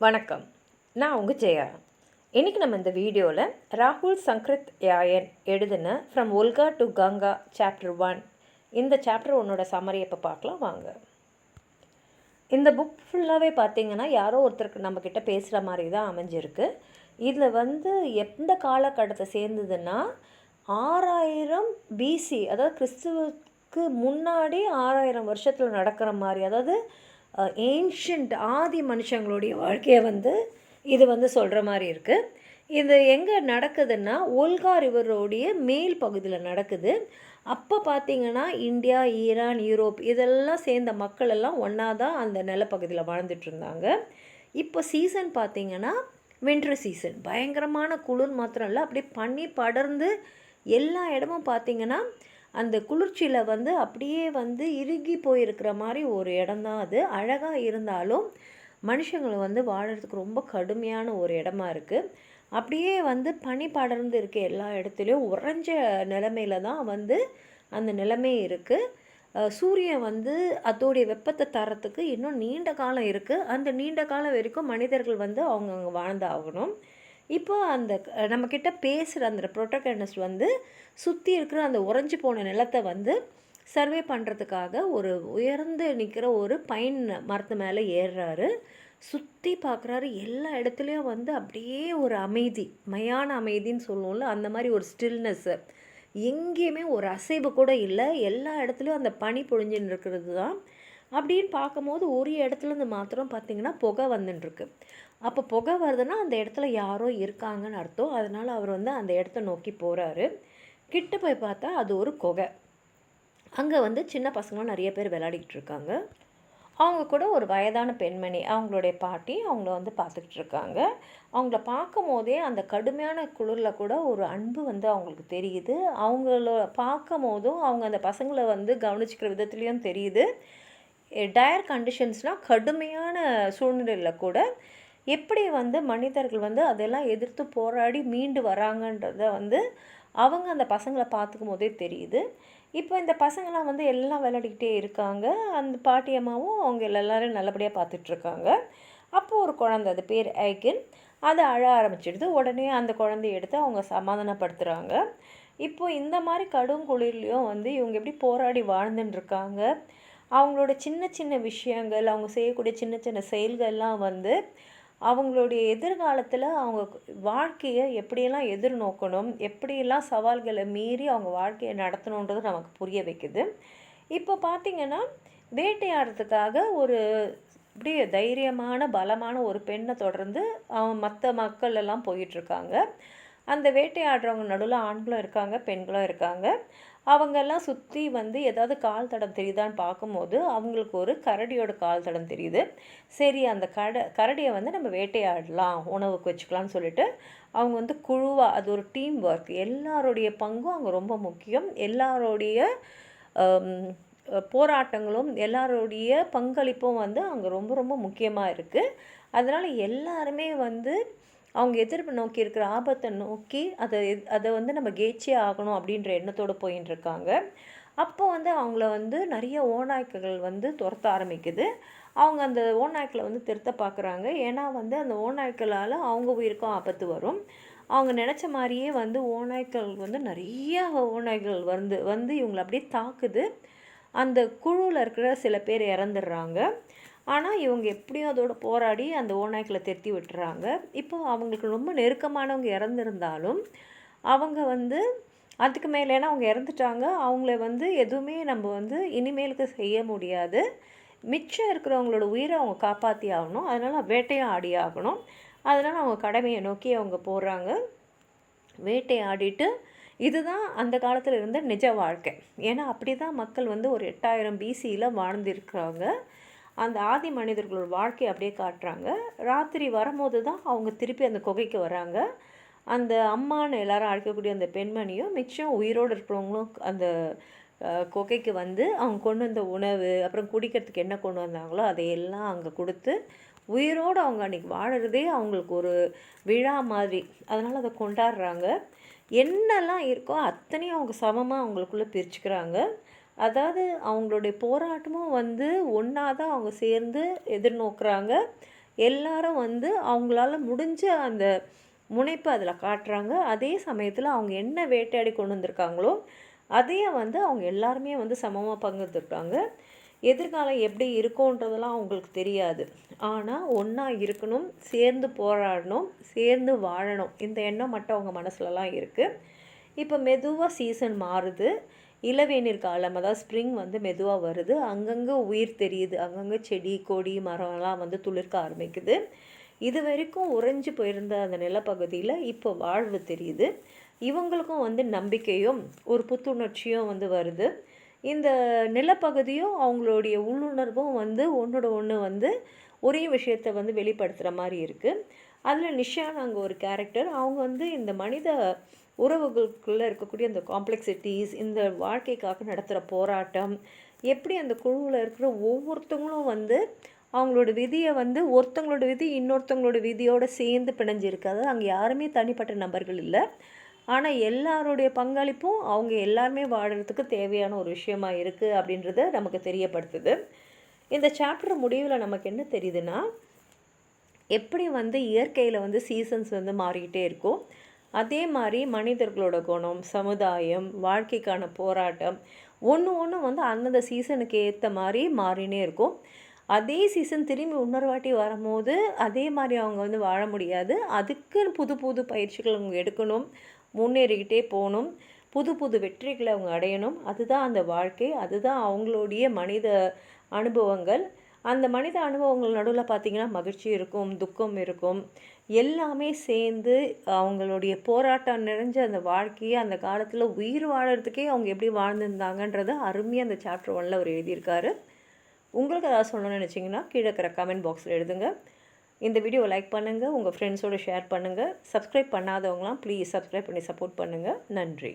வணக்கம். நான் உங்கள் ஜெயா. இன்றைக்கி நம்ம இந்த வீடியோவில் ராகுல் சங்கரித் யாயன் எழுதின from Olga to Ganga chapter 1 இந்த சாப்டர் 1ஓட சம்மரி இப்போ பார்க்கலாம் வாங்க. இந்த புக் ஃபுல்லாகவே பார்த்திங்கன்னா யாரோ ஒருத்தருக்கு நம்மக்கிட்ட பேசுகிற மாதிரி தான் அமைஞ்சிருக்கு. இதில் எந்த காலகட்டத்தை சேர்ந்ததுன்னா 6000 பிசி, அதாவது கிறிஸ்துவுக்கு முன்னாடி 6000 வருஷத்தில் நடக்கிற மாதிரி, அதாவது ஏன்ஷியன்ட் ஆதி மனுஷங்களுடைய வாழ்க்கையை இது சொல்கிற மாதிரி இருக்குது. இது எங்கே நடக்குதுன்னா ஒல்கா ரிவரோடைய மேல் பகுதியில் நடக்குது. அப்போ பார்த்திங்கன்னா இந்தியா, ஈரான், யூரோப் இதெல்லாம் சேர்ந்த மக்கள் எல்லாம் ஒன்றா தான் அந்த நிலப்பகுதியில் வாழ்ந்துட்டுருந்தாங்க. இப்போ சீசன் பார்த்திங்கன்னா வின்டர் சீசன். பயங்கரமான குளிர் மாத்திரம் இல்லை, அப்படியே பனி படர்ந்து எல்லா இடமும் பார்த்திங்கன்னா அந்த குளிர்ச்சியில் அப்படியே இறுகி போயிருக்கிற மாதிரி ஒரு இடம்தான் அது. அழகாக இருந்தாலும் மனுஷங்களை வாழறதுக்கு ரொம்ப கடுமையான ஒரு இடமா இருக்குது. அப்படியே பனி படர்ந்து இருக்க எல்லா இடத்துலையும் உறைஞ்ச நிலைமையில தான் அந்த நிலைமை இருக்குது. சூரியன் அதோடைய வெப்பத்தை தரத்துக்கு இன்னும் நீண்ட காலம் இருக்குது. அந்த நீண்ட காலம் வரைக்கும் மனிதர்கள் அவங்க அங்கே வாழ்ந்தாகணும். இப்போ அந்த நம்மக்கிட்ட பேசுகிற அந்த ப்ரோட்டகனிஸ்ட் சுற்றி இருக்கிற அந்த உறைஞ்சி போன நிலத்தை சர்வே பண்ணுறதுக்காக ஒரு உயர்ந்து நிற்கிற ஒரு பைன் மரத்து மேலே ஏறுறாரு. சுற்றி பார்க்குறாரு. எல்லா இடத்துலையும் அப்படியே ஒரு அமைதி, மயான அமைதின்னு சொல்லுவோம்ல, அந்த மாதிரி ஒரு ஸ்டில்னஸ்ஸு. எங்கேயுமே ஒரு அசைவு கூட இல்லை. எல்லா இடத்துலையும் அந்த பனி பொழிஞ்சின்னு இருக்கிறது தான். அப்படின்னு பார்க்கும்போது ஒரு இடத்துலேருந்து மாத்திரம் பார்த்திங்கன்னா புகை வந்துட்டுருக்கு. அப்போ புகை வருதுன்னா அந்த இடத்துல யாரோ இருக்காங்கன்னு அர்த்தம். அதனால் அவர் அந்த இடத்த நோக்கி போகிறாரு. கிட்ட போய் பார்த்தா அது ஒரு குகை. அங்கே சின்ன பசங்களும் நிறைய பேர் விளையாடிக்கிட்டு இருக்காங்க. அவங்க கூட ஒரு வயதான பெண்மணி, அவங்களுடைய பாட்டி, அவங்கள பார்த்துக்கிட்டு இருக்காங்க. அவங்கள பார்க்கும் போதே அந்த கடுமையான குளிரில் கூட ஒரு அன்பு அவங்களுக்கு தெரியுது. அவங்கள பார்க்கும் போதும் அவங்க அந்த பசங்களை கவனிச்சிக்கிற விதத்துலேயும் தெரியுது. டயர் கண்டிஷன்ஸ்னால் கடுமையான சூழ்நிலையில் கூட எப்படி மனிதர்கள் அதெல்லாம் எதிர்த்து போராடி மீண்டு வராங்கன்றத அவங்க அந்த பசங்களை பார்த்துக்கும் போதே தெரியுது. இப்போ இந்த பசங்களாம் எல்லாம் விளையாடிக்கிட்டே இருக்காங்க. அந்த பாட்டியம்மாவும் அவங்க எல்லோரும் நல்லபடியாக பார்த்துட்ருக்காங்க. அப்போது ஒரு குழந்தை, அது பேர் ஐகின், அது அழ ஆரம்பிச்சிடுது. உடனே அந்த குழந்தைய எடுத்து அவங்க சமாதானப்படுத்துகிறாங்க. இப்போது இந்த மாதிரி கடும் குளிர்லேயும் இவங்க எப்படி போராடி வாழ்ந்துட்டுருக்காங்க. அவங்களோட சின்ன சின்ன விஷயங்கள், அவங்க செய்யக்கூடிய சின்ன சின்ன செயல்கள்லாம் அவங்களுடைய எதிர்காலத்தில் அவங்க வாழ்க்கையை எப்படியெல்லாம் எதிர்நோக்கணும், எப்படியெல்லாம் சவால்களை மீறி அவங்க வாழ்க்கையை நடத்தணுன்றது நமக்கு புரிய வைக்குது. இப்போ பார்த்திங்கன்னா வேட்டையாடுறதுக்காக ஒரு அப்படியே தைரியமான பலமான ஒரு பெண்ணை தொடர்ந்து மற்ற மக்கள் எல்லாம் போயிட்டுருக்காங்க. அந்த வேட்டையாடுறவங்க நடுவில் ஆண்களும் இருக்காங்க, பெண்களும் இருக்காங்க. அவங்கெல்லாம் சுற்றி ஏதாவது கால் தடம் தெரியுதான்னு பார்க்கும்போது அவங்களுக்கு ஒரு கரடியோட கால் தடம் தெரியுது. சரி, அந்த கரடியை நம்ம வேட்டையாடலாம், உணவுக்கு வச்சுக்கலான்னு சொல்லிட்டு அவங்க குழுவாக, அது ஒரு டீம் ஒர்க், எல்லாருடைய பங்கும் அங்கே ரொம்ப முக்கியம். எல்லாருடைய போராட்டங்களும் எல்லாருடைய பங்களிப்பும் அங்கே ரொம்ப ரொம்ப முக்கியமாக இருக்குது. அதனால் எல்லாருமே அவங்க எதிர்ப்பு நோக்கி இருக்கிற ஆபத்தை நோக்கி அதை நம்ம கேட்சே ஆகணும் அப்படின்ற எண்ணத்தோடு போயின்னு இருக்காங்க. அப்போ அவங்கள நிறைய ஓநாய்க்கள் துரத்த ஆரம்பிக்குது. அவங்க அந்த ஓநாய்க்களை திருத்த பார்க்குறாங்க. ஏன்னா அந்த ஓநாய்க்களால் அவங்க உயிருக்கும் ஆபத்து வரும். அவங்க நினச்ச மாதிரியே ஓநாய்க்கள் நிறைய ஓநாய்கள் இவங்களை அப்படியே தாக்குது. அந்த குழுவில் இருக்கிற சில பேர் இறந்துடுறாங்க. ஆனால் இவங்க எப்படியும் அதோட போராடி அந்த ஓநாய்க்களை தெருத்தி விட்டுறாங்க. இப்போ அவங்களுக்கு ரொம்ப நெருக்கமானவங்க இறந்துருந்தாலும் அவங்க அதுக்கு மேலேனா அவங்க இறந்துட்டாங்க. அவங்கள எதுவுமே நம்ம இனிமேலுக்கு செய்ய முடியாது. மிச்சம் இருக்கிறவங்களோட உயிரை அவங்க காப்பாற்றி ஆகணும். அதனால் வேட்டையும் ஆடி ஆகணும். அதனால் அவங்க கடமையை நோக்கி அவங்க போகிறாங்க. வேட்டையாடிட்டு இதுதான் அந்த காலத்தில் இருந்த நிஜ வாழ்க்கை. ஏன்னா அப்படி தான் மக்கள் ஒரு 8000 பிசியில் வாழ்ந்துருக்குறாங்க. அந்த ஆதி மனிதர்களோட வாழ்க்கையை அப்படியே காட்டுறாங்க. ராத்திரி வரும்போது தான் அவங்க திருப்பி அந்த குகைக்கு வராங்க. அந்த அம்மான்னு எல்லாரும் அழைக்கக்கூடிய அந்த பெண்மணியும் மிச்சம் உயிரோடு இருக்கிறவங்களும் அந்த குகைக்கு அவங்க கொண்டு வந்த உணவு, அப்புறம் குடிக்கிறதுக்கு என்ன கொண்டு வந்தாங்களோ அதையெல்லாம் அங்கே கொடுத்து உயிரோடு அவங்க அன்றைக்கி வாழறதே அவங்களுக்கு ஒரு விழா மாதிரி. அதனால் அதை கொண்டாடுறாங்க. என்னெல்லாம் இருக்கோ அத்தனையும் அவங்க சமமாக அவங்களுக்குள்ளே பிரிச்சுக்கிறாங்க. அதாவது அவங்களுடைய போராட்டமும் ஒன்றா தான் அவங்க சேர்ந்து எதிர்நோக்குறாங்க. எல்லாரும் வந்து அவங்களால முடிஞ்ச அந்த முனைப்பு அதில் காட்டுறாங்க. அதே சமயத்தில் அவங்க என்ன வேட்டையாடி கொண்டு வந்திருக்காங்களோ அதையே வந்து அவங்க எல்லாருமே வந்து சமமாக பங்கிட்டுருக்காங்க. எதிர்காலம் எப்படி இருக்கும்ன்றதெல்லாம் அவங்களுக்கு தெரியாது. ஆனால் ஒன்றா இருக்கணும், சேர்ந்து போராடணும், சேர்ந்து வாழணும், இந்த எண்ணம் மட்டும் அவங்க மனசுலலாம் இருக்குது. இப்போ மெதுவாக சீசன் மாறுது. இளவேநீர் காலம், அதாவது ஸ்ப்ரிங் வந்து மெதுவாக வருது. அங்கங்கே உயிர் தெரியுது. அங்கங்கே செடி கொடி மரம்லாம் வந்து துளிர்க்க ஆரம்பிக்குது. இது வரைக்கும் உறைஞ்சி போயிருந்த அந்த நிலப்பகுதியில் இப்போ வாழ்வு தெரியுது. இவங்களுக்கும் வந்து நம்பிக்கையும் ஒரு புத்துணர்ச்சியும் வந்து வருது. இந்த நிலப்பகுதியும் அவங்களுடைய உள்ளுணர்வும் வந்து ஒன்றோட ஒன்று வந்து ஒரே விஷயத்தை வந்து வெளிப்படுத்துகிற மாதிரி இருக்குது. அதில் நிஷான் அங்கே ஒரு கேரக்டர். அவங்க வந்து இந்த மனித உறவுகளுக்குள்ளே இருக்கக்கூடிய அந்த காம்ப்ளெக்சிட்டிஸ், இந்த வாழ்க்கைக்காக நடத்துகிற போராட்டம், எப்படி அந்த குழுவில் இருக்கிற ஒவ்வொருத்தவங்களும் வந்து அவங்களோட விதியை வந்து ஒருத்தவங்களோட விதி இன்னொருத்தவங்களோட விதியோடு சேர்ந்து பிணைஞ்சிருக்காது. அங்கே யாருமே தனிப்பட்ட நபர்கள் இல்லை. ஆனால் எல்லாருடைய பங்களிப்பும் அவங்க எல்லாருமே வாழறதுக்கு தேவையான ஒரு விஷயமா இருக்குது அப்படின்றத நமக்கு தெரியப்படுத்துது. இந்த சாப்டர் முடிவில் நமக்கு என்ன தெரியுதுன்னா, எப்படி வந்து இயற்கையில் வந்து சீசன்ஸ் வந்து மாறிக்கிட்டே இருக்கும், அதே மாதிரி மனிதர்களோட குணம், சமுதாயம், வாழ்க்கைக்கான போராட்டம் ஒன்று வந்து அந்தந்த சீசனுக்கு ஏற்ற மாதிரி மாறினே இருக்கும். அதே சீசன் திரும்பி இன்னொரு வாட்டி வரும்போது அதே மாதிரி அவங்க வந்து வாழ முடியாது. அதுக்கு புது புது பயிற்சிகள் அவங்க எடுக்கணும், முன்னேறிக்கிட்டே போகணும், புது புது வெற்றிகளை அவங்க அடையணும். அதுதான் அந்த வாழ்க்கை, அதுதான் அவங்களுடைய மனித அனுபவங்கள். அந்த மனித அனுபவங்கள் நடுவில் பார்த்திங்கன்னா மகிழ்ச்சி இருக்கும், துக்கம் இருக்கும், எல்லாமே சேர்ந்து அவங்களுடைய போராட்டம் நிறைஞ்ச அந்த வாழ்க்கையை அந்த காலத்தில் உயிர் வாழறதுக்கே அவங்க எப்படி வாழ்ந்துருந்தாங்கன்றதை அருமையாக அந்த சாப்டர் 1ல் அவர் எழுதியிருக்காரு. உங்களுக்கு ஏதாவது சொல்லணும்னு நினச்சிங்கன்னா கீழே இருக்கிற கமெண்ட் பாக்ஸில் எழுதுங்க. இந்த வீடியோவை லைக் பண்ணுங்கள், உங்கள் ஃப்ரெண்ட்ஸோடு ஷேர் பண்ணுங்கள். சப்ஸ்கிரைப் பண்ணாதவங்களாம் ப்ளீஸ் சப்ஸ்கிரைப் பண்ணி சப்போர்ட் பண்ணுங்கள். நன்றி.